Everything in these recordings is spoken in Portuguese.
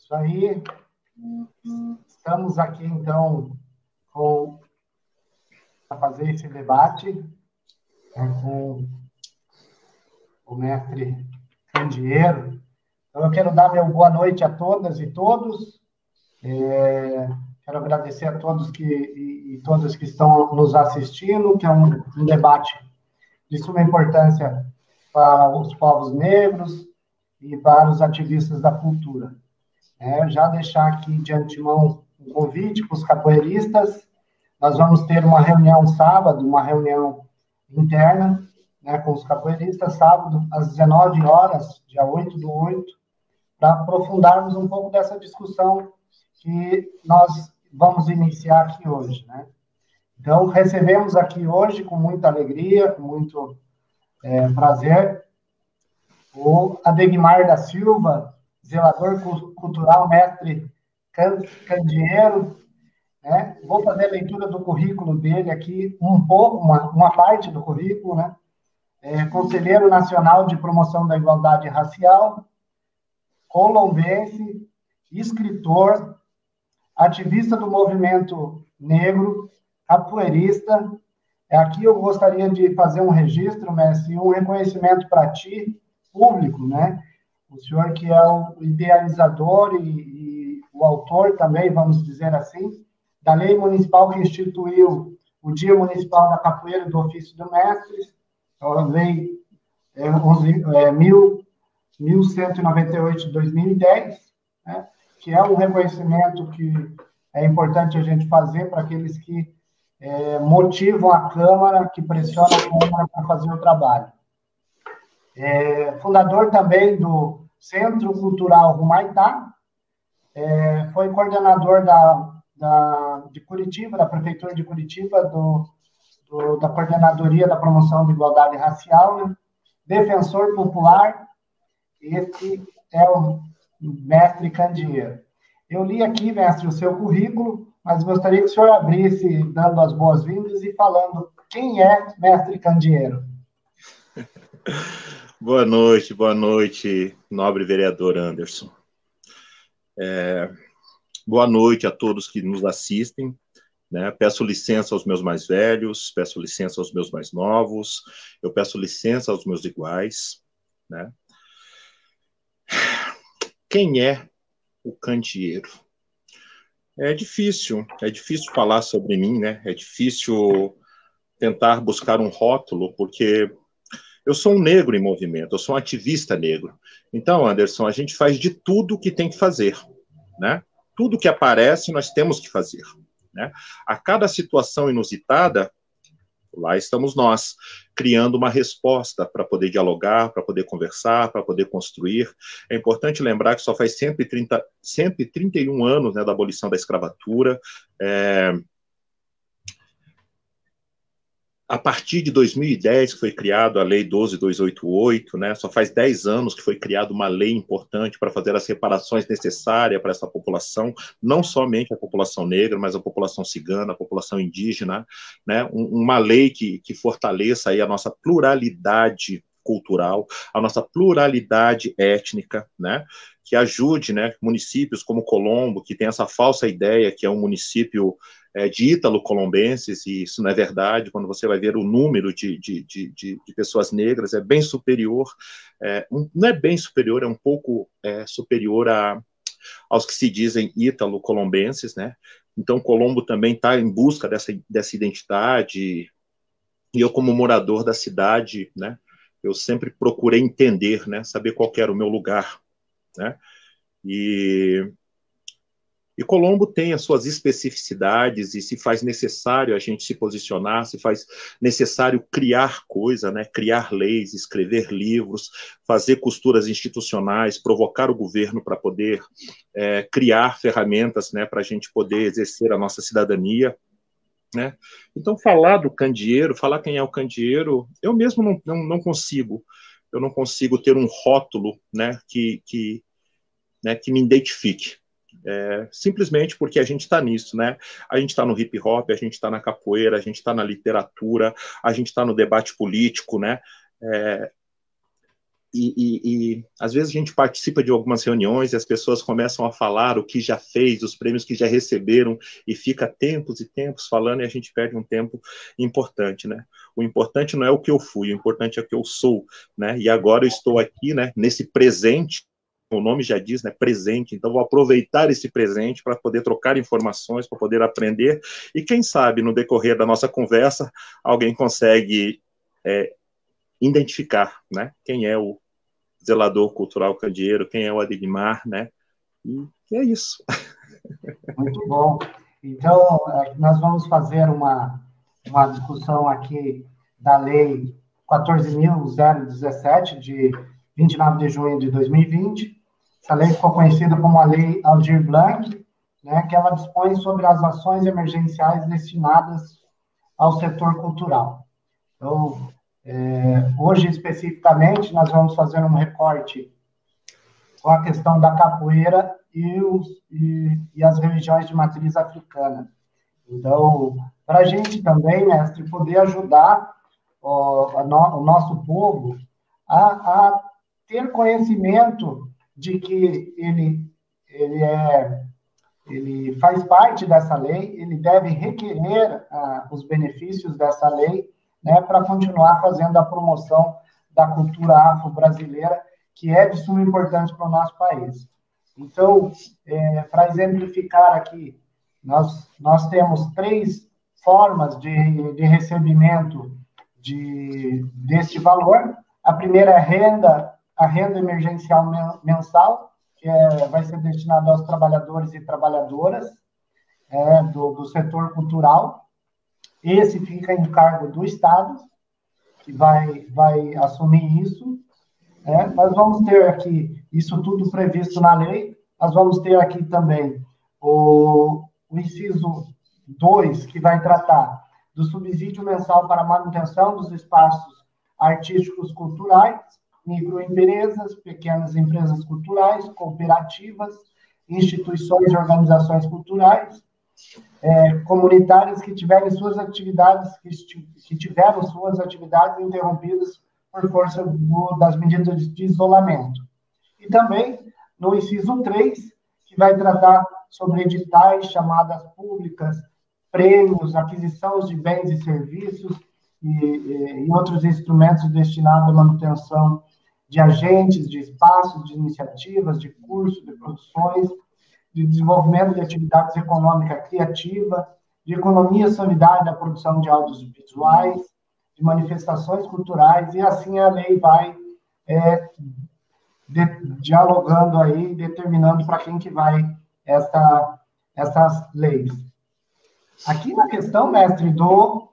Isso aí. Estamos aqui, então, para fazer esse debate, né, com o mestre Candeeiro. Então, eu quero dar meu boa noite a todas e todos. Quero agradecer a todos e todas que estão nos assistindo, que é um debate de suma importância para os povos negros e para os ativistas da cultura. Já deixar aqui de antemão um convite para os capoeiristas. Nós vamos ter uma reunião sábado, uma reunião interna, né, com os capoeiristas, sábado, às 19 horas, dia 8/8, para aprofundarmos um pouco dessa discussão que nós vamos iniciar aqui hoje, né? Então, recebemos aqui hoje, com muita alegria, com muito prazer, o Adegmar da Silva, zelador cultural, mestre Candeeiro, né? Vou fazer a leitura do currículo dele aqui, uma parte do currículo, né? Conselheiro Nacional de Promoção da Igualdade Racial, colombense, escritor, ativista do movimento negro, capoeirista. Aqui eu gostaria de fazer um registro, mestre, um reconhecimento para ti, público, né? O senhor que é o idealizador e o autor também, vamos dizer assim, da lei municipal que instituiu o Dia Municipal da Capoeira do Ofício do Mestre, a lei 1198 de 2010, né? Que é um reconhecimento que é importante a gente fazer para aqueles que motivam a Câmara, que pressionam a Câmara para fazer o trabalho. Fundador também do Centro Cultural Humaitá, foi coordenador de Curitiba, da Prefeitura de Curitiba, da Coordenadoria da Promoção da Igualdade Racial, né? Defensor popular. Esse é o mestre Candeeiro. Eu li aqui, mestre, o seu currículo, mas gostaria que o senhor abrisse, dando as boas-vindas e falando quem é mestre Candeeiro. Boa noite, nobre vereador Anderson. Boa noite a todos que nos assistem, né? Peço licença aos meus mais velhos, peço licença aos meus mais novos, eu peço licença aos meus iguais, né? Quem é o Candeeiro? É difícil falar sobre mim, né? É difícil tentar buscar um rótulo, porque eu sou um negro em movimento, eu sou um ativista negro. Então, Anderson, a gente faz de tudo que tem que fazer, né? Tudo que aparece, nós temos que fazer, né? A cada situação inusitada, lá estamos nós, criando uma resposta para poder dialogar, para poder conversar, para poder construir. É importante lembrar que só faz 131 anos, né, da abolição da escravatura. A partir de 2010, que foi criada a Lei 12.288, né, só faz 10 anos que foi criada uma lei importante para fazer as reparações necessárias para essa população, não somente a população negra, mas a população cigana, a população indígena, né, uma lei que fortaleça aí a nossa pluralidade cultural, a nossa pluralidade étnica, né, que ajude, né, municípios como Colombo, que tem essa falsa ideia que é um município de ítalo-colombenses, e isso não é verdade. Quando você vai ver o número de pessoas negras, é bem superior, não é bem superior, é um pouco superior aos que se dizem ítalo-colombenses, né? Então, Colombo também está em busca dessa identidade, e eu, como morador da cidade, né, eu sempre procurei entender, né, saber qual era o meu lugar, né? E Colombo tem as suas especificidades, e se faz necessário a gente se posicionar, se faz necessário criar coisa, né? Criar leis, escrever livros, fazer costuras institucionais, provocar o governo para poder criar ferramentas, né, para a gente poder exercer a nossa cidadania, né? Então, falar do Candeeiro, falar quem é o Candeeiro, eu mesmo não consigo. Eu não consigo ter um rótulo, né, que me identifique. Simplesmente porque a gente está nisso, né? A gente está no hip hop, a gente está na capoeira, a gente está na literatura, a gente está no debate político, né? às vezes a gente participa de algumas reuniões e as pessoas começam a falar o que já fez, os prêmios que já receberam, e fica tempos e tempos falando, e a gente perde um tempo importante, né? O importante não é o que eu fui, o importante é o que eu sou, né? E agora eu estou aqui, né, nesse presente, o nome já diz, né, presente, então vou aproveitar esse presente para poder trocar informações, para poder aprender, e quem sabe, no decorrer da nossa conversa, alguém consegue identificar, né, quem é o zelador cultural candeeiro, quem é o Adegmar, né, e é isso. Muito bom. Então, nós vamos fazer uma discussão aqui da Lei 14.017, de 29 de junho de 2020. Essa lei ficou conhecida como a Lei Aldir Blanc, né, que ela dispõe sobre as ações emergenciais destinadas ao setor cultural. Então, hoje, especificamente, nós vamos fazer um recorte com a questão da capoeira e as religiões de matriz africana. Então, para a gente também, mestre, poder ajudar o nosso povo a ter conhecimento de que ele faz parte dessa lei, ele deve requerer os benefícios dessa lei, né, para continuar fazendo a promoção da cultura afro-brasileira, que é de suma importância para o nosso país. Então, para exemplificar aqui, nós temos 3 formas de recebimento deste valor. A primeira é a renda emergencial mensal, que vai ser destinada aos trabalhadores e trabalhadoras do setor cultural. Esse fica em cargo do Estado, que vai assumir isso. Nós vamos ter aqui, isso tudo previsto na lei, nós vamos ter aqui também o inciso 2, que vai tratar do subsídio mensal para a manutenção dos espaços artísticos culturais, microempresas, pequenas empresas culturais, cooperativas, instituições e organizações culturais, comunitárias que tiveram suas atividades interrompidas por força das medidas de isolamento. E também no inciso 3, que vai tratar sobre editais, chamadas públicas, prêmios, aquisição de bens e serviços e outros instrumentos destinados à manutenção de agentes, de espaços, de iniciativas, de cursos, de produções, de desenvolvimento de atividades econômicas criativas, de economia solidária da produção de audiovisuais, de manifestações culturais, e assim a lei vai dialogando aí, determinando para quem que vai essas leis. Aqui na questão, mestre, do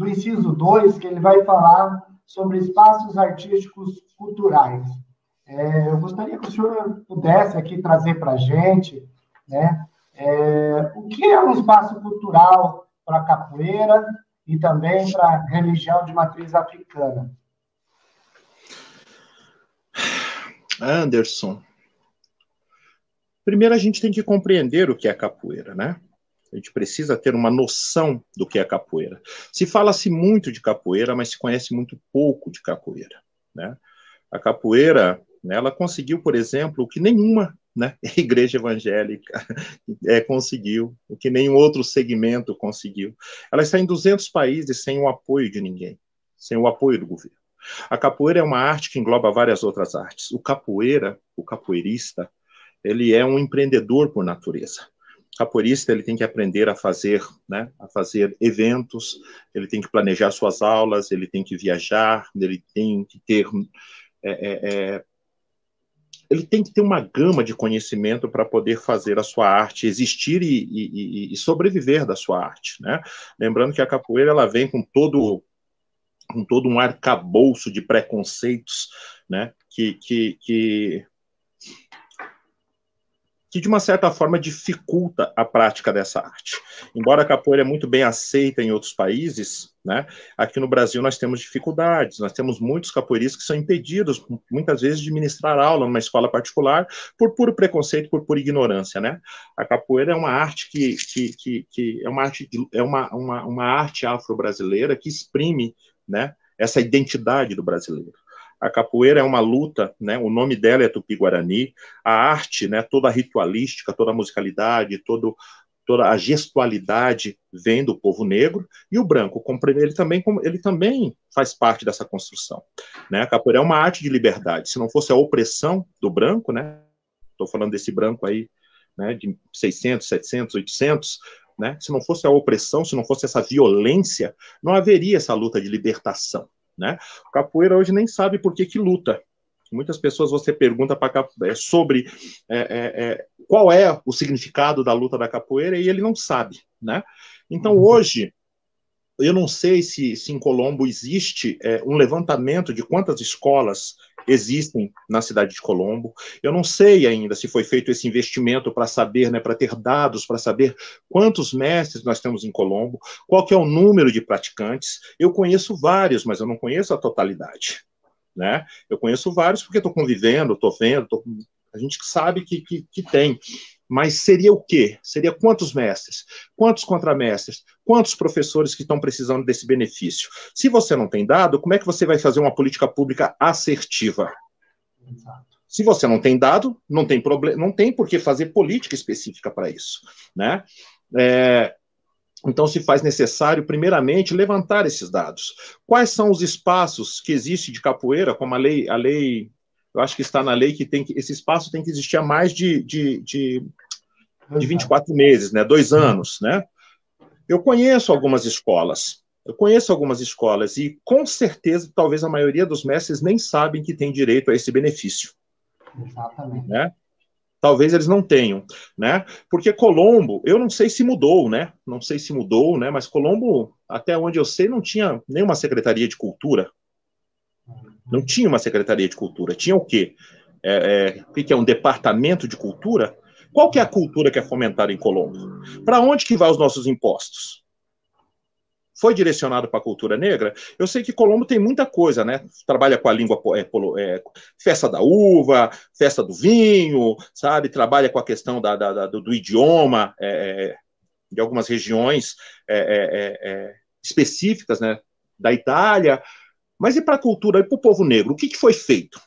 inciso 2, que ele vai falar sobre espaços artísticos culturais. Eu gostaria que o senhor pudesse aqui trazer para a gente, né, o que é um espaço cultural para a capoeira e também para a religião de matriz africana. Anderson, primeiro a gente tem que compreender o que é capoeira, né? A gente precisa ter uma noção do que é capoeira. Se fala-se muito de capoeira, mas se conhece muito pouco de capoeira, né? A capoeira, né, ela conseguiu, por exemplo, o que nenhuma, né, igreja evangélica conseguiu, o que nenhum outro segmento conseguiu. Ela está em 200 países sem o apoio de ninguém, sem o apoio do governo. A capoeira é uma arte que engloba várias outras artes. O capoeirista, ele é um empreendedor por natureza. O capoeirista, ele tem que aprender a fazer, né, a fazer eventos, ele tem que planejar suas aulas, ele tem que viajar, ele tem que ter ele tem que ter uma gama de conhecimento para poder fazer a sua arte existir e sobreviver da sua arte, né? Lembrando que a capoeira, ela vem com todo um arcabouço de preconceitos, né, que de uma certa forma dificulta a prática dessa arte. Embora a capoeira é muito bem aceita em outros países, né, aqui no Brasil nós temos dificuldades, nós temos muitos capoeiristas que são impedidos, muitas vezes, de ministrar aula numa escola particular por puro preconceito, por pura ignorância, né? A capoeira é uma arte uma arte afro-brasileira que exprime, né, essa identidade do brasileiro. A capoeira é uma luta, né? O nome dela é Tupi-Guarani. A arte, né? Toda a ritualística, toda a musicalidade, toda a gestualidade vem do povo negro, e o branco, ele também faz parte dessa construção. Né? A capoeira é uma arte de liberdade. Se não fosse a opressão do branco, né? Estou falando desse branco aí, né? De 600, 700, 800, né? Se não fosse a opressão, se não fosse essa violência, não haveria essa luta de libertação. Né? O capoeira hoje nem sabe por que luta. Muitas pessoas você pergunta sobre qual é o significado da luta da capoeira e ele não sabe. Né? Então, hoje, eu não sei se em Colombo existe um levantamento de quantas escolas existem na cidade de Colombo. Eu não sei ainda se foi feito esse investimento para saber, né, para ter dados, para saber quantos mestres nós temos em Colombo, qual que é o número de praticantes. Eu conheço vários, mas eu não conheço a totalidade. Né? Eu conheço vários porque estou convivendo, estou vendo, a gente sabe que tem. Mas seria o quê? Seria quantos mestres? Quantos contramestres? Quantos professores que estão precisando desse benefício? Se você não tem dado, como é que você vai fazer uma política pública assertiva? Exato. Se você não tem dado, não tem problema, não tem por que fazer política específica para isso. Né? Então, se faz necessário, primeiramente, levantar esses dados. Quais são os espaços que existem de capoeira, como a lei, eu acho que está na lei que esse espaço tem que existir há mais de 24 meses, né? 2 anos, né? Eu conheço algumas escolas, e com certeza, talvez a maioria dos mestres nem sabem que tem direito a esse benefício. Exatamente. Né? Talvez eles não tenham, né? Porque Colombo, eu não sei se mudou, né? Não sei se mudou, né? Mas Colombo, até onde eu sei, não tinha nenhuma secretaria de cultura. Não tinha uma secretaria de cultura. Tinha o quê? O que é um departamento de cultura? Qual que é a cultura que é fomentada em Colombo? Para onde que vai os nossos impostos? Foi direcionado para a cultura negra? Eu sei que Colombo tem muita coisa, né? Trabalha com a língua, festa da uva, festa do vinho, sabe? Trabalha com a questão do idioma de algumas regiões específicas, né? Da Itália. Mas e para a cultura, e para o povo negro? O que foi feito?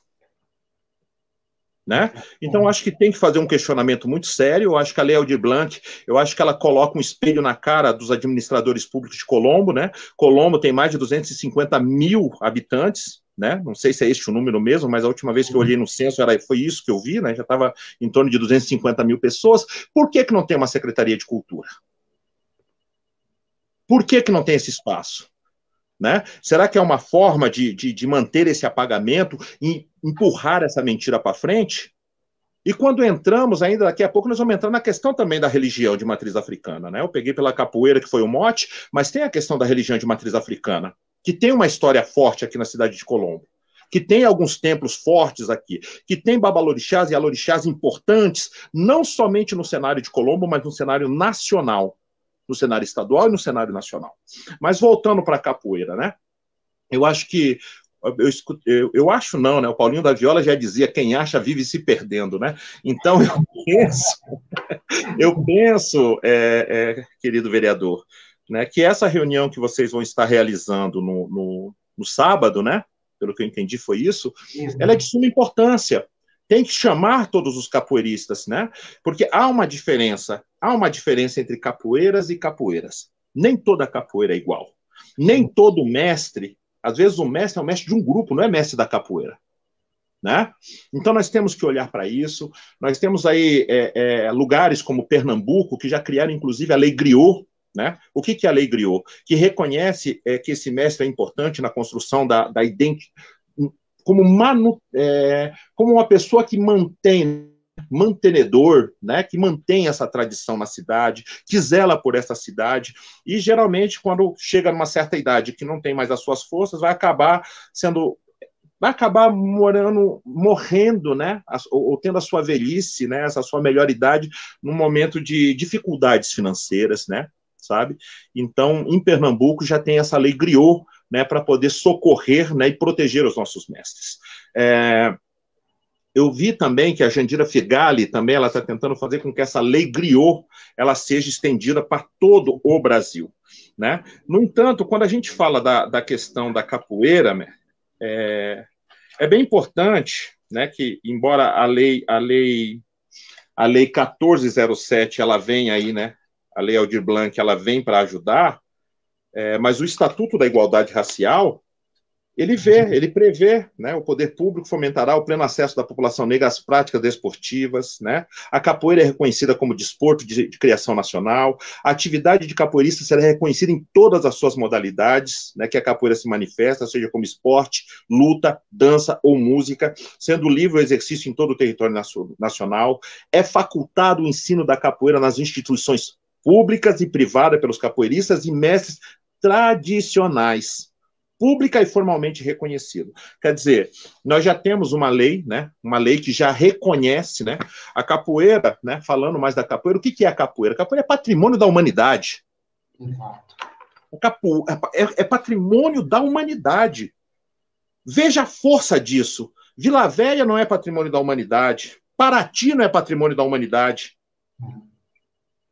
Né? Então, acho que tem que fazer um questionamento muito sério. Eu acho que a Lei Aldir Blanc, eu acho que ela coloca um espelho na cara dos administradores públicos de Colombo. Né? Colombo tem mais de 250 mil habitantes, né? Não sei se é este o número mesmo, mas a última vez que eu olhei no censo foi isso que eu vi, né? Já estava em torno de 250 mil pessoas. Por que não tem uma Secretaria de Cultura? Por que não tem esse espaço? Né? Será que é uma forma de manter esse apagamento e empurrar essa mentira para frente? E quando entramos, ainda daqui a pouco, nós vamos entrar na questão também da religião de matriz africana. Né? Eu peguei pela capoeira, que foi o mote, mas tem a questão da religião de matriz africana, que tem uma história forte aqui na cidade de Colombo, que tem alguns templos fortes aqui, que tem babalorixás e alorixás importantes, não somente no cenário de Colombo, mas no cenário nacional, no cenário estadual e no cenário nacional. Mas voltando para a capoeira, né? Eu acho que eu acho não, né? O Paulinho da Viola já dizia: quem acha vive se perdendo, né? Então eu penso, querido vereador, né, que essa reunião que vocês vão estar realizando no sábado, né? Pelo que eu entendi foi isso. Ela é de suma importância. Tem que chamar todos os capoeiristas, né? Porque há uma diferença entre capoeiras e capoeiras. Nem toda capoeira é igual. Nem todo mestre, às vezes o mestre é o mestre de um grupo, não é mestre da capoeira. Né? Então nós temos que olhar para isso. Nós temos aí lugares como Pernambuco, que já criaram inclusive a Lei Griot. Né? O que é a Lei Griot? Que reconhece que esse mestre é importante na construção da identidade, como uma pessoa que mantenedor, né, que mantém essa tradição na cidade, que zela por essa cidade, e geralmente quando chega numa certa idade que não tem mais as suas forças, vai acabar morrendo, né, ou tendo a sua velhice, né, essa sua melhor idade, num momento de dificuldades financeiras, né, sabe? Então, em Pernambuco já tem essa Lei Griot, né, para poder socorrer, né, e proteger os nossos mestres. Eu vi também que a Jandira Figali também ela está tentando fazer com que essa Lei Griot ela seja estendida para todo o Brasil. Né? No entanto, quando a gente fala da questão da capoeira, É bem importante, né, que, embora a lei 1407, ela vem aí, né, a Lei Aldir Blanc, ela vem para ajudar, mas o Estatuto da Igualdade Racial, ele prevê, né, o poder público fomentará o pleno acesso da população negra às práticas desportivas, né, a capoeira é reconhecida como desporto de criação nacional, a atividade de capoeirista será reconhecida em todas as suas modalidades, né, que a capoeira se manifesta, seja como esporte, luta, dança ou música, sendo livre o exercício em todo o território nacional, é facultado o ensino da capoeira nas instituições públicas e privadas pelos capoeiristas e mestres tradicionais, pública e formalmente reconhecido. Quer dizer, nós já temos uma lei, né, uma lei que já reconhece, né, a capoeira, né, falando mais da capoeira, o que é a capoeira? A capoeira é patrimônio da humanidade. Exato. É patrimônio da humanidade. Veja a força disso. Vila Velha não é patrimônio da humanidade. Paraty não é patrimônio da humanidade.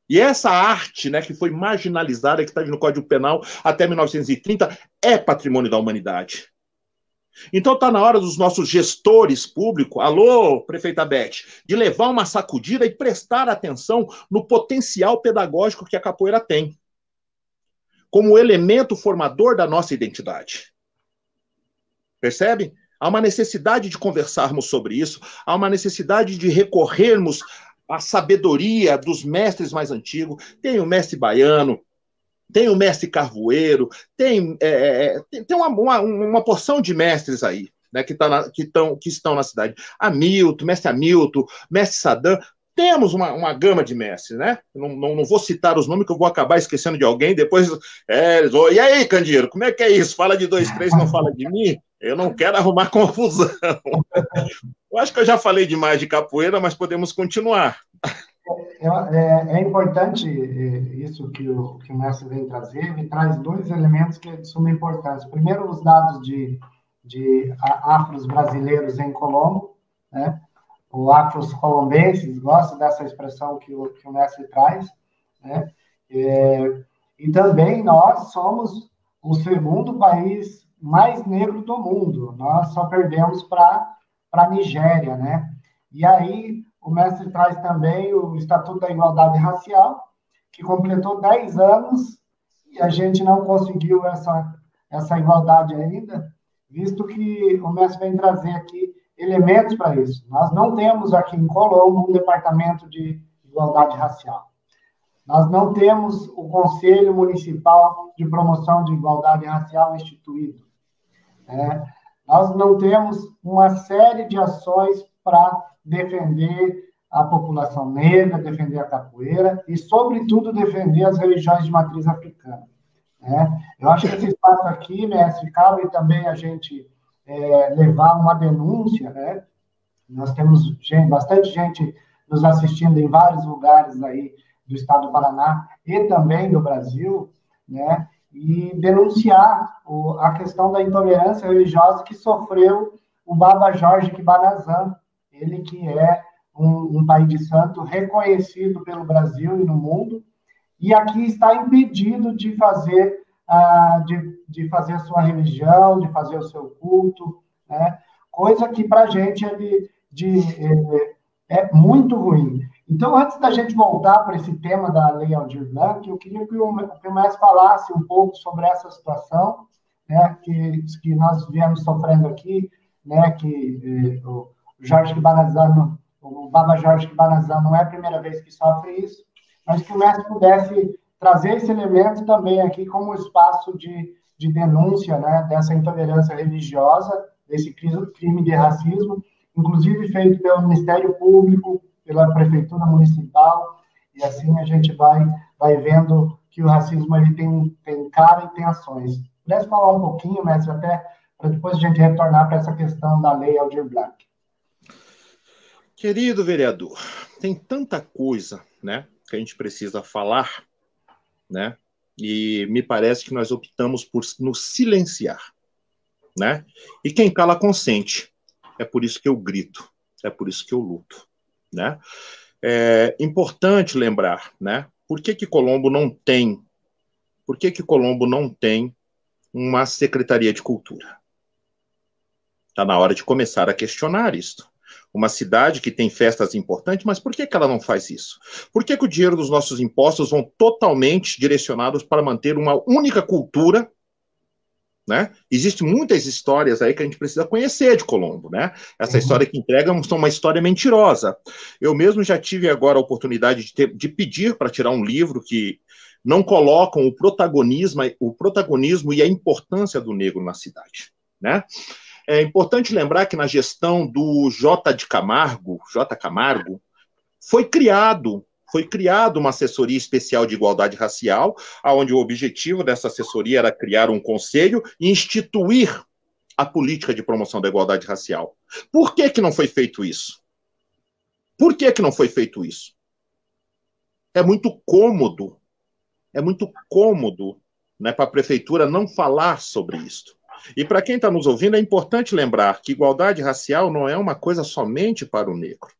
E essa arte, né, que foi marginalizada, que está no Código Penal até 1930, é patrimônio da humanidade. Então está na hora dos nossos gestores públicos, alô, prefeita Beth, de levar uma sacudida e prestar atenção no potencial pedagógico que a capoeira tem, como elemento formador da nossa identidade. Percebe? Há uma necessidade de conversarmos sobre isso, há uma necessidade de recorrermos a sabedoria dos mestres mais antigos. Tem o mestre baiano, tem o mestre carvoeiro, tem uma porção de mestres aí, né, que estão na cidade. Mestre Hamilton, mestre Sadam. Temos uma gama de mestres, né? Não vou citar os nomes, que eu vou acabar esquecendo de alguém. Depois, e aí, Candeeiro, como é que é isso? Fala de 2, 3, não fala de mim? Eu não quero arrumar confusão. Eu acho que eu já falei demais de capoeira, mas podemos continuar. É importante isso que o mestre vem trazer. Ele traz 2 elementos que são suma importância. Primeiro, os dados de afros brasileiros em Colombo, né? O afros colombenses, gosto dessa expressão que o mestre traz, né? E também nós somos o segundo país mais negro do mundo. Nós só perdemos para a Nigéria, né? E aí o mestre traz também o Estatuto da Igualdade Racial, que completou 10 anos e a gente não conseguiu essa igualdade ainda, visto que o mestre vem trazer aqui elementos para isso. Nós não temos aqui em Colombo um departamento de igualdade racial. Nós não temos o Conselho Municipal de Promoção de Igualdade Racial instituído. Nós não temos uma série de ações para defender a população negra, defender a capoeira e, sobretudo, defender as religiões de matriz africana. Eu acho que esse espaço aqui, mestre, cabe também a gente levar uma denúncia, né? Nós temos bastante gente nos assistindo em vários lugares aí do estado do Paraná e também do Brasil, né? E denunciar a questão da intolerância religiosa que sofreu o Baba Jorge Kibanazan, ele que é um pai de santo reconhecido pelo Brasil e no mundo, e aqui está impedido de fazer de fazer a sua religião, de fazer o seu culto, né? Coisa que para a gente é muito ruim. Então, antes da gente voltar para esse tema da Lei Aldir Blanc, eu queria que o mestre falasse um pouco sobre essa situação, né, que nós viemos sofrendo aqui, né, que o Baba Jorge Kibanazan não é a primeira vez que sofre isso, mas que o mestre pudesse trazer esse elemento também aqui como espaço de denúncia, né, dessa intolerância religiosa, desse crime de racismo, inclusive feito pelo Ministério Público, pela Prefeitura Municipal, e assim a gente vai vendo que o racismo ele tem cara e tem ações. Pudesse falar um pouquinho, mestre, até para depois a gente retornar para essa questão da Lei Aldir Blanc. Querido vereador, tem tanta coisa, né, que a gente precisa falar, né, e me parece que nós optamos por nos silenciar, né, e quem cala consente. É por isso que eu grito, é por isso que eu luto, né. É importante lembrar, né, por que Colombo não tem uma Secretaria de Cultura? Está na hora de começar a questionar isto. Uma cidade que tem festas importantes, mas por que ela não faz isso? Por que o dinheiro dos nossos impostos vão totalmente direcionados para manter uma única cultura, né? Existem muitas histórias aí que a gente precisa conhecer de Colombo, né? Essa história que entregam é uma história mentirosa. Eu mesmo já tive agora a oportunidade de pedir para tirar um livro que não colocam o protagonismo e a importância do negro na cidade, né? É importante lembrar que na gestão do J. Camargo, foi criado uma assessoria especial de igualdade racial, onde o objetivo dessa assessoria era criar um conselho e instituir a política de promoção da igualdade racial. Por que não foi feito isso? Por que não foi feito isso? É muito cômodo, né, para a prefeitura não falar sobre isso. E para quem está nos ouvindo, é importante lembrar que igualdade racial não é uma coisa somente para o negro.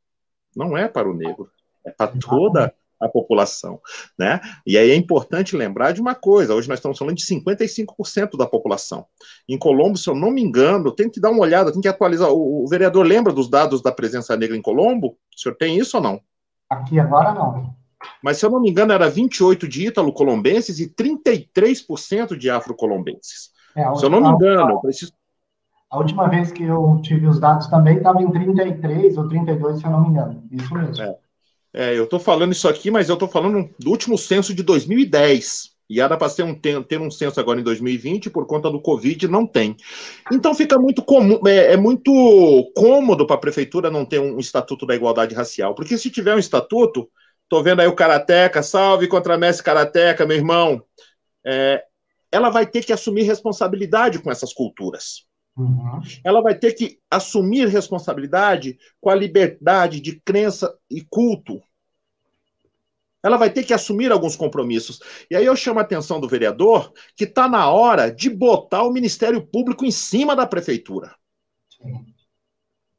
Não é para o negro, é para toda a população, né? E aí é importante lembrar de uma coisa, hoje nós estamos falando de 55% da população. Em Colombo, se eu não me engano, tem que dar uma olhada, tem que atualizar. O vereador lembra dos dados da presença negra em Colombo? O senhor tem isso ou não? Aqui agora não. Mas, se eu não me engano, era 28% de ítalo-colombenses e 33% de afro-colombenses. Se eu não me engano, eu preciso... A última vez que eu tive os dados também estava em 33 ou 32, se eu não me engano. Isso mesmo. Eu estou falando isso aqui, mas eu estou falando do último censo de 2010. E era para ter um censo agora em 2020, por conta do Covid, não tem. Então fica muito comum, muito cômodo para a prefeitura não ter um estatuto da igualdade racial. Porque se tiver um estatuto, estou vendo aí o Karateka, salve Contramestre Karateka, meu irmão. Ela vai ter que assumir responsabilidade com essas culturas. Uhum. Ela vai ter que assumir responsabilidade com a liberdade de crença e culto. Ela vai ter que assumir alguns compromissos. E aí eu chamo a atenção do vereador que está na hora de botar o Ministério Público em cima da prefeitura.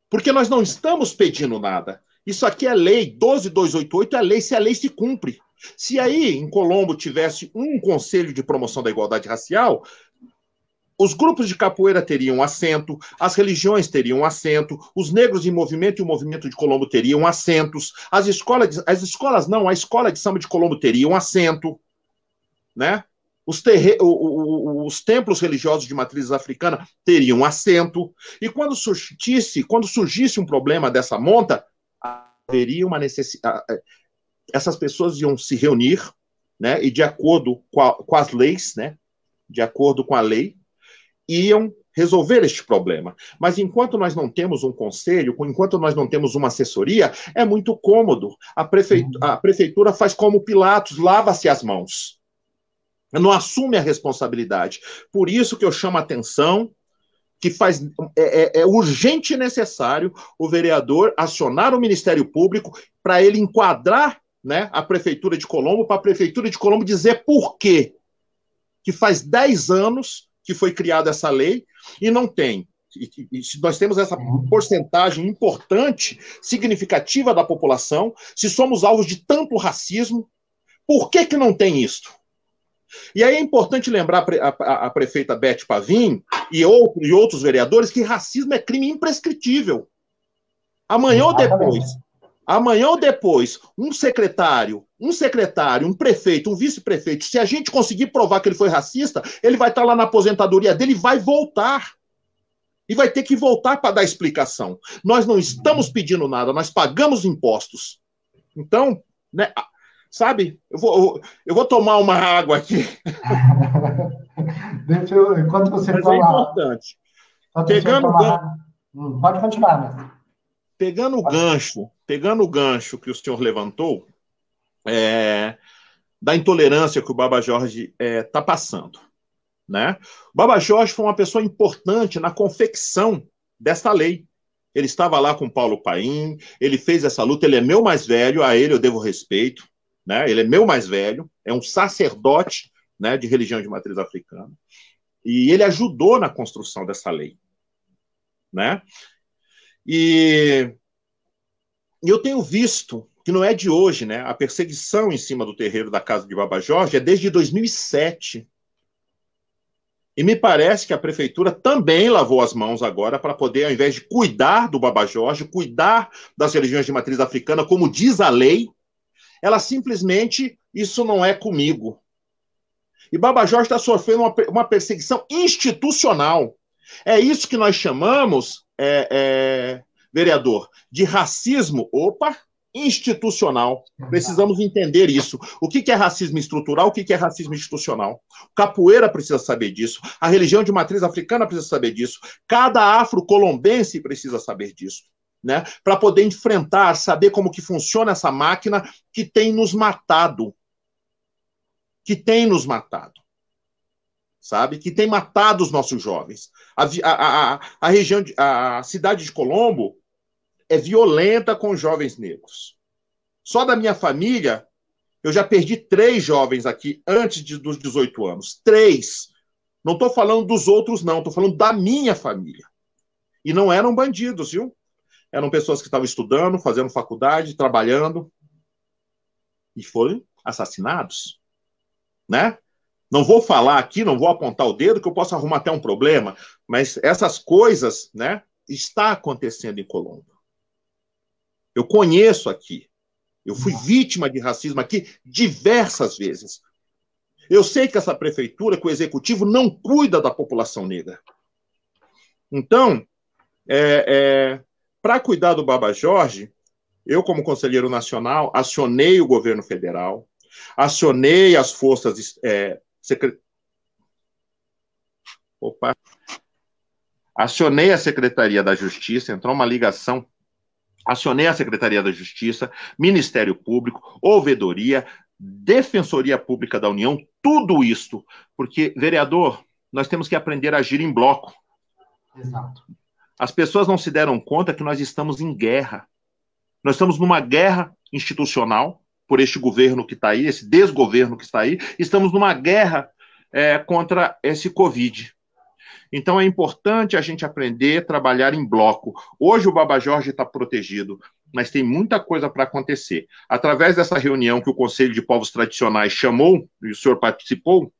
Porque nós não estamos pedindo nada. Isso aqui é lei, 12.288 é lei, se a lei se cumpre. Se aí em Colombo tivesse um conselho de promoção da igualdade racial, os grupos de capoeira teriam assento, as religiões teriam assento, os negros em movimento e o movimento de Colombo teriam assentos, a escola de samba de Colombo teriam assento, né? Os templos religiosos de matriz africana teriam assento, e quando surgisse um problema dessa monta, haveria uma necessidade. Essas pessoas iam se reunir, né? E de acordo com as leis, né? De acordo com a lei, iam resolver este problema. Mas enquanto nós não temos um conselho, enquanto nós não temos uma assessoria, é muito cômodo. A prefeitura faz como Pilatos, lava-se as mãos. Não assume a responsabilidade. Por isso que eu chamo a atenção que é urgente e necessário o vereador acionar o Ministério Público para ele enquadrar, né, a Prefeitura de Colombo, para a Prefeitura de Colombo dizer por quê. Que faz 10 anos que foi criada essa lei e não tem. E se nós temos essa porcentagem importante, significativa da população, se somos alvos de tanto racismo, por que não tem isto? E aí é importante lembrar a prefeita Beth Pavim e outros vereadores que racismo é crime imprescritível. Amanhã ou depois, um secretário, um prefeito, um vice-prefeito, se a gente conseguir provar que ele foi racista, ele vai estar lá na aposentadoria dele e vai voltar. E vai ter que voltar para dar explicação. Nós não estamos pedindo nada, nós pagamos impostos. Então, né, sabe, eu vou tomar uma água aqui. Enquanto você Mas toma... é importante. Pode continuar, né? Pegando o gancho que o senhor levantou, da intolerância que o Baba Jorge está passando, né? O Baba Jorge foi uma pessoa importante na confecção dessa lei. Ele estava lá com Paulo Paim, ele fez essa luta, ele é meu mais velho, a ele eu devo respeito, né? Ele é meu mais velho, é um sacerdote, né, de religião de matriz africana, e ele ajudou na construção dessa lei, né? E eu tenho visto que não é de hoje, né? A perseguição em cima do terreiro da casa de Baba Jorge é desde 2007. E me parece que a prefeitura também lavou as mãos agora para poder, ao invés de cuidar do Baba Jorge, cuidar das religiões de matriz africana, como diz a lei, ela simplesmente, isso não é comigo. E Baba Jorge está sofrendo uma perseguição institucional. É isso que nós chamamos, vereador, de racismo, institucional. Precisamos entender isso. O que é racismo estrutural, o que é racismo institucional? O capoeira precisa saber disso. A religião de matriz africana precisa saber disso. Cada afro-colombense precisa saber disso, né? Para poder enfrentar, saber como que funciona essa máquina que tem nos matado. Sabe? Que tem matado os nossos jovens. A cidade de Colombo é violenta com os jovens negros. Só da minha família, eu já perdi 3 jovens aqui antes dos 18 anos. 3. Não estou falando dos outros, não. Estou falando da minha família. E não eram bandidos, viu? Eram pessoas que estavam estudando, fazendo faculdade, trabalhando. E foram assassinados. Né? Não vou falar aqui, não vou apontar o dedo, que eu posso arrumar até um problema. Mas essas coisas, né, está acontecendo em Colombo. Eu conheço aqui. Eu fui vítima de racismo aqui diversas vezes. Eu sei que essa prefeitura, que o executivo não cuida da população negra. Então, para cuidar do Baba Jorge, eu, como conselheiro nacional, acionei o governo federal, acionei as forças... Acionei a Secretaria da Justiça, entrou uma ligação. Acionei a Secretaria da Justiça, Ministério Público, Ouvidoria, Defensoria Pública da União, tudo isso. Porque, vereador, nós temos que aprender a agir em bloco. Exato. As pessoas não se deram conta que nós estamos em guerra. Nós estamos numa guerra institucional por este governo que está aí, esse desgoverno que está aí. Estamos numa guerra contra esse Covid. Então é importante a gente aprender a trabalhar em bloco. Hoje o Baba Jorge está protegido, mas tem muita coisa para acontecer. Através dessa reunião que o Conselho de Povos Tradicionais chamou, e o senhor participou,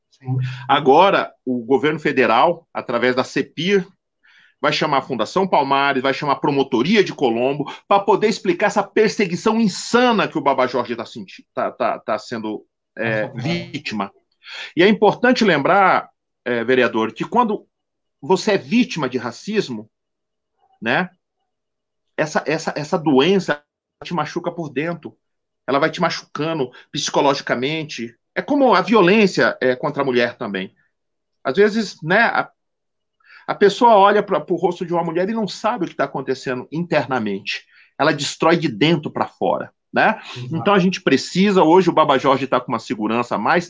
sim, agora o governo federal, através da CEPIR, vai chamar a Fundação Palmares, vai chamar a Promotoria de Colombo, para poder explicar essa perseguição insana que o Baba Jorge está sendo vítima. E é importante lembrar, vereador, que quando você é vítima de racismo, né, essa doença te machuca por dentro. Ela vai te machucando psicologicamente. É como a violência contra a mulher também. Às vezes, né, a pessoa olha para o rosto de uma mulher e não sabe o que está acontecendo internamente. Ela destrói de dentro para fora, né? Então a gente precisa, hoje o Baba Jorge está com uma segurança a mais.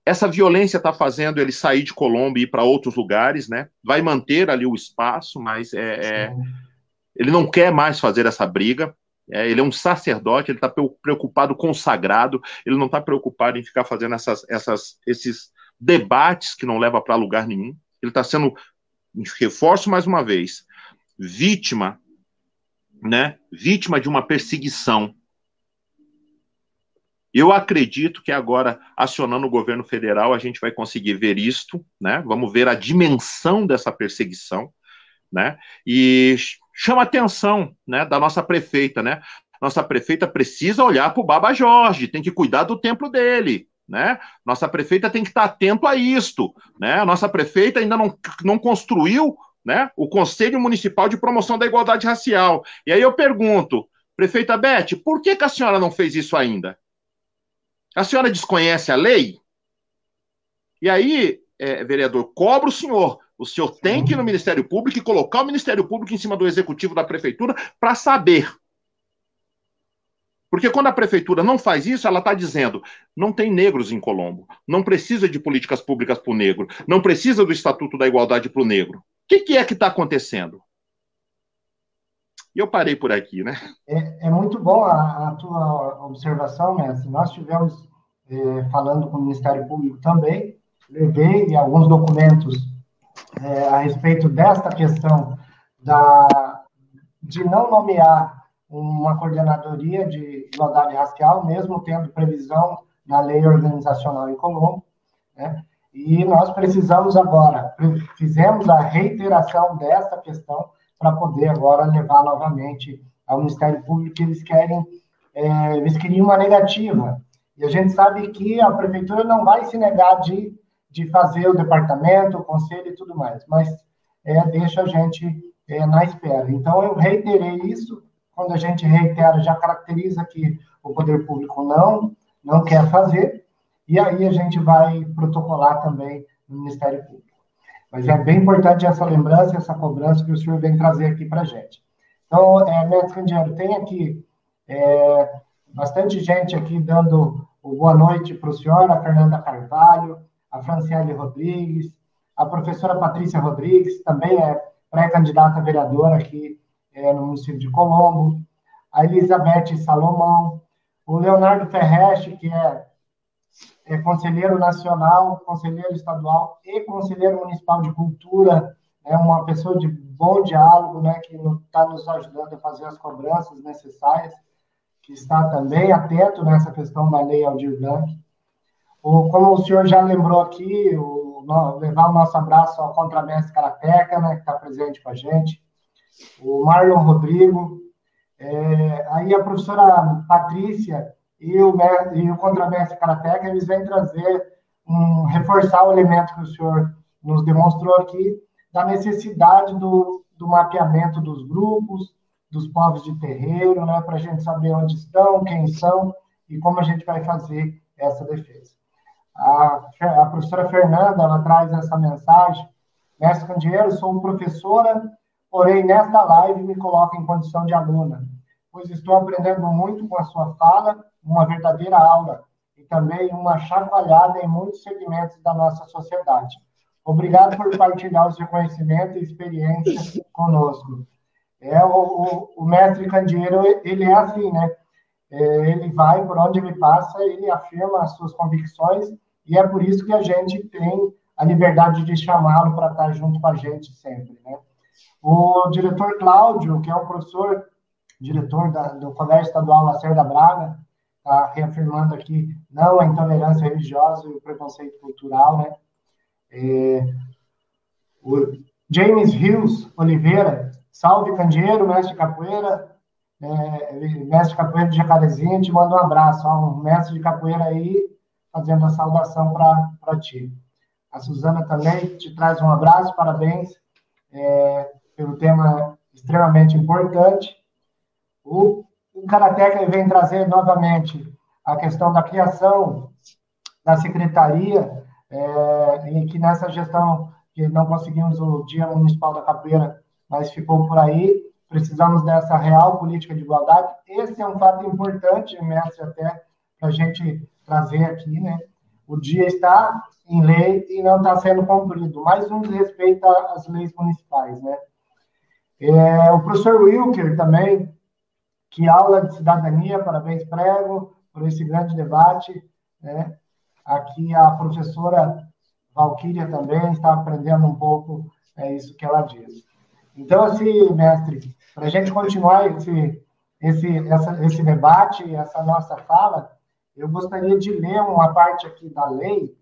Essa violência está fazendo ele sair de Colombo e ir para outros lugares, né? Vai manter ali o espaço, mas ele não quer mais fazer essa briga. Ele é um sacerdote, ele está preocupado com o sagrado, ele não está preocupado em ficar fazendo esses debates que não levam para lugar nenhum. Ele está sendo, reforço mais uma vez, vítima, né? Vítima de uma perseguição. Eu acredito que agora, acionando o governo federal, a gente vai conseguir ver isto, né? Vamos ver a dimensão dessa perseguição, né? E chama a atenção, né, da nossa prefeita, né? Nossa prefeita precisa olhar para o Baba Jorge, tem que cuidar do templo dele, né? Nossa prefeita tem que estar atento a isto, né? A nossa prefeita ainda não construiu, né, o Conselho Municipal de Promoção da Igualdade Racial. E aí eu pergunto, prefeita Beth, por que a senhora não fez isso ainda? A senhora desconhece a lei? E aí, vereador, cobra o senhor. O senhor tem que ir no Ministério Público e colocar o Ministério Público em cima do Executivo da Prefeitura para saber. Porque quando a Prefeitura não faz isso, ela está dizendo, não tem negros em Colombo, não precisa de políticas públicas para o negro, não precisa do Estatuto da Igualdade para o negro. O que é que está acontecendo? E eu parei por aqui, né? É muito bom a tua observação, mestre. Nós tivemos, falando com o Ministério Público também, levei alguns documentos a respeito desta questão de não nomear uma coordenadoria de igualdade racial, mesmo tendo previsão na lei organizacional em Colombo, né? E nós precisamos agora, fizemos a reiteração dessa questão para poder agora levar novamente ao Ministério Público, que eles queriam uma negativa. E a gente sabe que a prefeitura não vai se negar de fazer o departamento, o conselho e tudo mais, mas deixa a gente na espera. Então, eu reiterei isso. Quando a gente reitera, já caracteriza que o poder público não quer fazer, e aí a gente vai protocolar também no Ministério Público. Mas é bem importante essa lembrança, essa cobrança que o senhor vem trazer aqui para a gente. Então, mestre Candiano, tem aqui bastante gente aqui dando boa noite para o senhor, a Fernanda Carvalho, a Franciele Rodrigues, a professora Patrícia Rodrigues, também é pré-candidata a vereadora aqui no município de Colombo, a Elizabeth Salomão, o Leonardo Ferretti, que é conselheiro nacional, conselheiro estadual e conselheiro municipal de cultura, é uma pessoa de bom diálogo, né, que está nos ajudando a fazer as cobranças necessárias, que está também atento nessa questão da Lei Aldir Blanc. Como o senhor já lembrou aqui, levar o nosso abraço ao contramestre Karateca, né, que está presente com a gente, o Marlon Rodrigo, aí a professora Patrícia e o contramestre Karateca, eles vêm reforçar o elemento que o senhor nos demonstrou aqui, da necessidade do mapeamento dos grupos, dos povos de terreiro, né, para a gente saber onde estão, quem são e como a gente vai fazer essa defesa. A professora Fernanda, ela traz essa mensagem: mestre Candeeiro, sou professora, porém nesta live me coloco em condição de aluna, pois estou aprendendo muito com a sua fala, uma verdadeira aula, e também uma chacoalhada em muitos segmentos da nossa sociedade. Obrigado por partilhar o seu conhecimento e experiência conosco. O mestre Candeeiro, ele é assim, né? Ele vai, por onde ele passa, ele afirma as suas convicções, e é por isso que a gente tem a liberdade de chamá-lo para estar junto com a gente sempre, né? O diretor Cláudio, que é o professor, diretor do Colégio Estadual Lacerda Braga, está reafirmando aqui não a intolerância religiosa e o preconceito cultural, né? O James Rios Oliveira, salve Candeeiro, mestre de capoeira, mestre de capoeira de Jacarezinho, te manda um abraço, um mestre de capoeira aí, fazendo a saudação para ti. A Suzana também te traz um abraço, parabéns pelo tema extremamente importante. O Karateca vem trazer novamente a questão da criação da secretaria, e que nessa gestão, que não conseguimos o Dia Municipal da Capoeira, mas ficou por aí, precisamos dessa real política de igualdade. Esse é um fato importante, mestre, até para a gente trazer aqui, né? O dia está em lei e não está sendo cumprido. Mais um desrespeito às leis municipais, né? O professor Wilker também, que aula de cidadania, parabéns, prego, por esse grande debate, né? Aqui a professora Valquíria também está aprendendo um pouco isso que ela diz. Então, assim, mestre, para a gente continuar esse debate, essa nossa fala, eu gostaria de ler uma parte aqui da lei,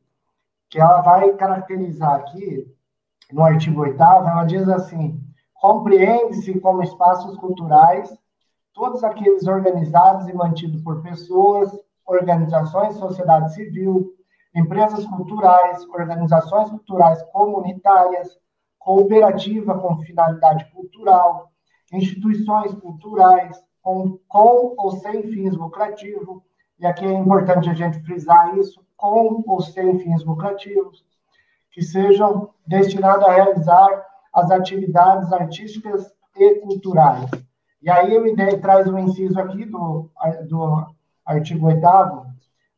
que ela vai caracterizar aqui, no artigo 8º, ela diz assim: compreende-se como espaços culturais todos aqueles organizados e mantidos por pessoas, organizações, sociedade civil, empresas culturais, organizações culturais comunitárias, cooperativa com finalidade cultural, instituições culturais com ou sem fins lucrativos, e aqui é importante a gente frisar isso, com ou sem fins lucrativos, que sejam destinados a realizar as atividades artísticas e culturais. E aí ele traz um inciso aqui do artigo 8º,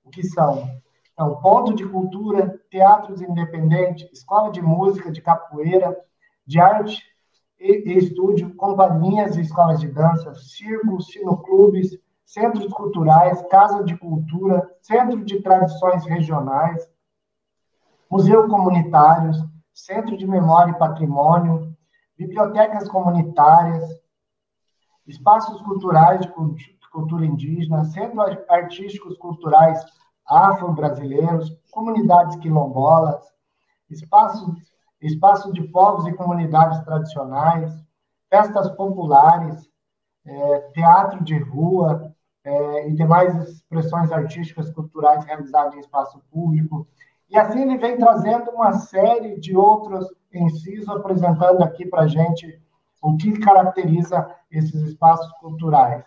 o que são? Então, ponto de cultura, teatros independentes, escola de música, de capoeira, de arte e estúdio, companhias e escolas de dança, circos, cineclubes, centros culturais, casa de cultura, centro de tradições regionais, museu comunitários, centro de memória e patrimônio, bibliotecas comunitárias, espaços culturais de cultura indígena, centros artísticos culturais afro-brasileiros, comunidades quilombolas, espaço de povos e comunidades tradicionais, festas populares, teatro de rua e demais expressões artísticas culturais realizadas em espaço público. E assim ele vem trazendo uma série de outros incisos, apresentando aqui para a gente o que caracteriza esses espaços culturais.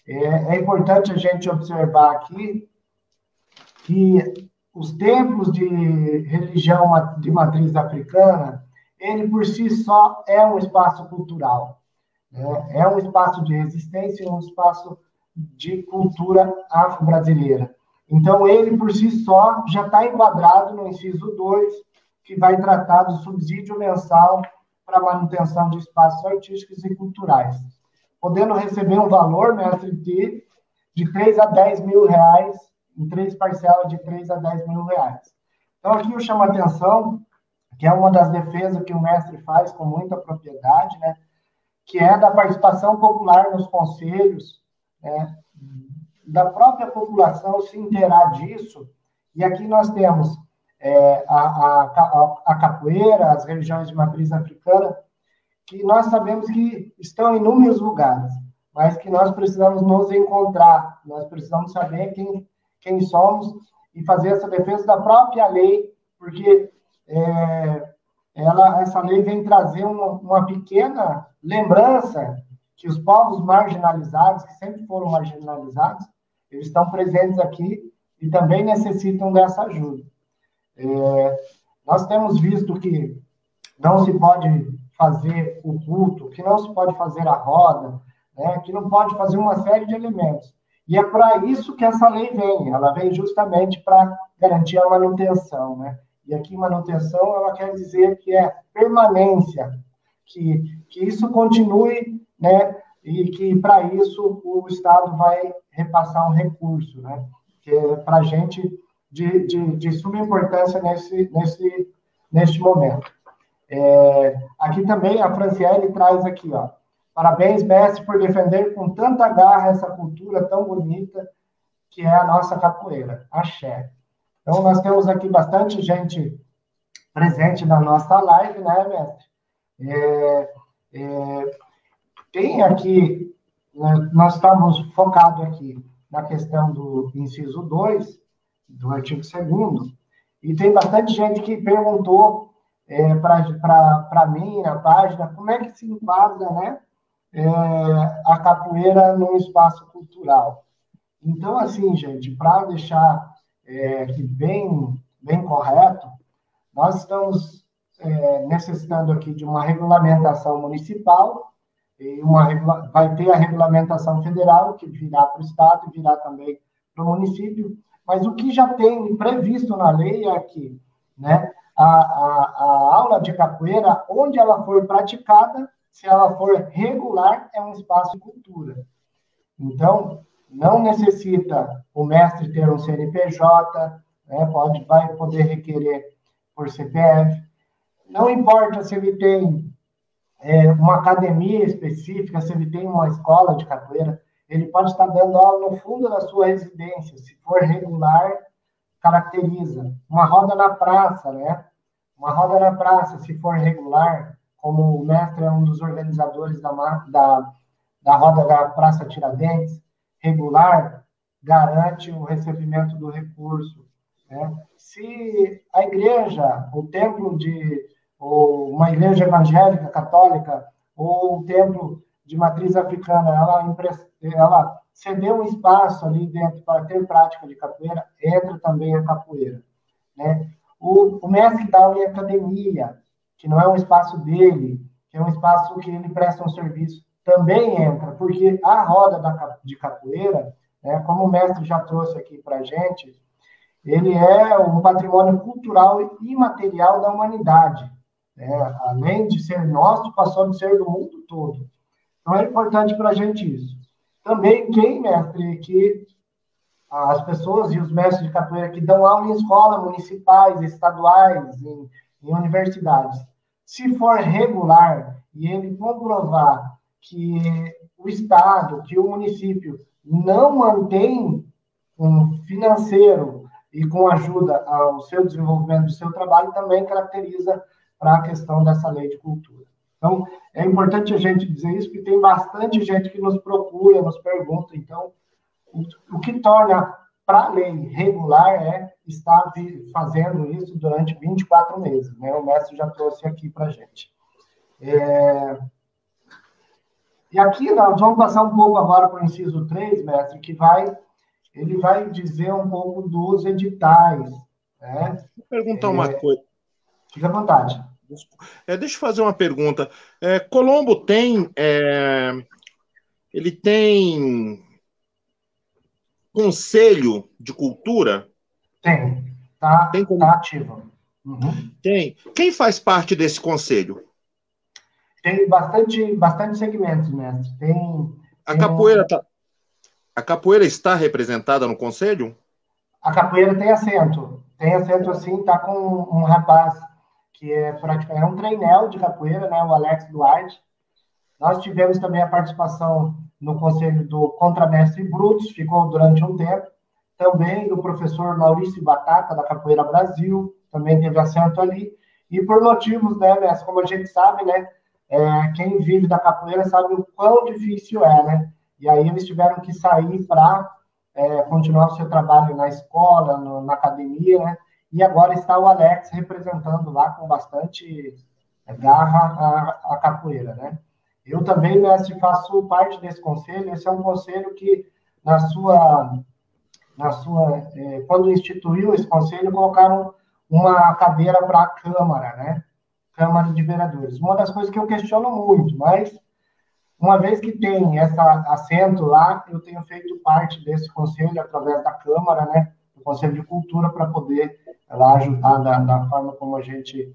É importante a gente observar aqui que os templos de religião de matriz africana, ele por si só é um espaço cultural, né? É um espaço de resistência, um espaço de cultura afro-brasileira. Então, ele por si só já está enquadrado no inciso 2, que vai tratar do subsídio mensal para a manutenção de espaços artísticos e culturais, podendo receber um valor, mestre, de 3 a 10 mil reais, em 3 parcelas de 3 a 10 mil reais. Então, aqui eu chamo a atenção, que é uma das defesas que o mestre faz com muita propriedade, né, que é da participação popular nos conselhos, né, da própria população se inteirar disso. E aqui nós temos a capoeira, as religiões de matriz africana, que nós sabemos que estão em inúmeros lugares, mas que nós precisamos nos encontrar, nós precisamos saber quem somos e fazer essa defesa da própria lei, porque essa lei vem trazer uma pequena lembrança que os povos marginalizados, que sempre foram marginalizados, eles estão presentes aqui e também necessitam dessa ajuda. Nós temos visto que não se pode fazer o culto, que não se pode fazer a roda, né, que não pode fazer uma série de elementos. E é para isso que essa lei vem. Ela vem justamente para garantir a manutenção, né? E aqui manutenção, ela quer dizer que é permanência, que isso continue, né? E que para isso o Estado vai repassar um recurso, né? Que é para a gente de suma importância neste momento. Aqui também a Franciele traz aqui, ó. Parabéns, mestre, por defender com tanta garra essa cultura tão bonita que é a nossa capoeira. Axé. Então, nós temos aqui bastante gente presente na nossa live, né, mestre? Tem aqui, nós estamos focados aqui na questão do inciso 2, do artigo 2º, e tem bastante gente que perguntou para mim, na página, como é que se enquadra, né, a capoeira num espaço cultural. Então, assim, gente, para deixar aqui bem correto, nós estamos necessitando aqui de uma regulamentação municipal, e vai ter a regulamentação federal, que virá para o Estado e virá também para o município, mas o que já tem previsto na lei é que, né, a aula de capoeira, onde ela for praticada, se ela for regular, é um espaço de cultura. Então, não necessita o mestre ter um CNPJ, né, vai poder requerer por CPF. Não importa se ele tem uma academia específica, se ele tem uma escola de capoeira, ele pode estar dando aula no fundo da sua residência. Se for regular, caracteriza. Uma roda na praça, né? Uma roda na praça, se for regular, como o mestre é um dos organizadores da roda da Praça Tiradentes, regular, garante o recebimento do recurso, né? Se a igreja, o templo ou uma igreja evangélica, católica, ou um templo de matriz africana, ela cedeu um espaço ali dentro para ter prática de capoeira, entra também a capoeira, né? O mestre dá aula em academia, que não é um espaço dele, que é um espaço que ele presta um serviço, também entra, porque a roda de capoeira, né, como o mestre já trouxe aqui para a gente, ele é um patrimônio cultural e imaterial da humanidade, né? Além de ser nosso, passou a ser do mundo todo. Então, é importante para a gente isso. Também, mestre, que as pessoas e os mestres de capoeira que dão aula em escolas municipais, estaduais, em universidades, se for regular e ele comprovar que o Estado, que o município não mantém um financeiro e com ajuda ao seu desenvolvimento do seu trabalho, também caracteriza para a questão dessa lei de cultura. Então, é importante a gente dizer isso, porque tem bastante gente que nos procura, nos pergunta. Então, o que torna para a lei regular é estar fazendo isso durante 24 meses, né? O mestre já trouxe aqui para a gente. E aqui nós vamos passar um pouco agora para o inciso 3, mestre, que ele vai dizer um pouco dos editais, né? Vou perguntar uma coisa. Fica à vontade. Deixa eu fazer uma pergunta. Colombo ele tem conselho de cultura? Tem. Tá ativo. Uhum. Tem. Quem faz parte desse conselho? Tem bastante segmentos, mestre. A capoeira está representada no conselho? A capoeira tem assento. Tem assento, assim, tá com um rapaz que é um treinel de capoeira, né, o Alex Duarte. Nós tivemos também a participação no conselho do contramestre Brutus, ficou durante um tempo. Também do professor Maurício Batata, da Capoeira Brasil, também teve assento ali. E por motivos, né, mestre, como a gente sabe, né, quem vive da capoeira sabe o quão difícil é, né? E aí eles tiveram que sair para continuar o seu trabalho na escola, na academia, né? E agora está o Alex representando lá com bastante garra a capoeira, né? Eu também, mestre, faço parte desse conselho. Esse é um conselho que, quando instituiu esse conselho, colocaram uma cadeira para a Câmara, né? Câmara de Vereadores. Uma das coisas que eu questiono muito, mas uma vez que tem esse assento lá, eu tenho feito parte desse conselho através da Câmara, né? Do Conselho de Cultura, para poder lá ajudar da forma como a gente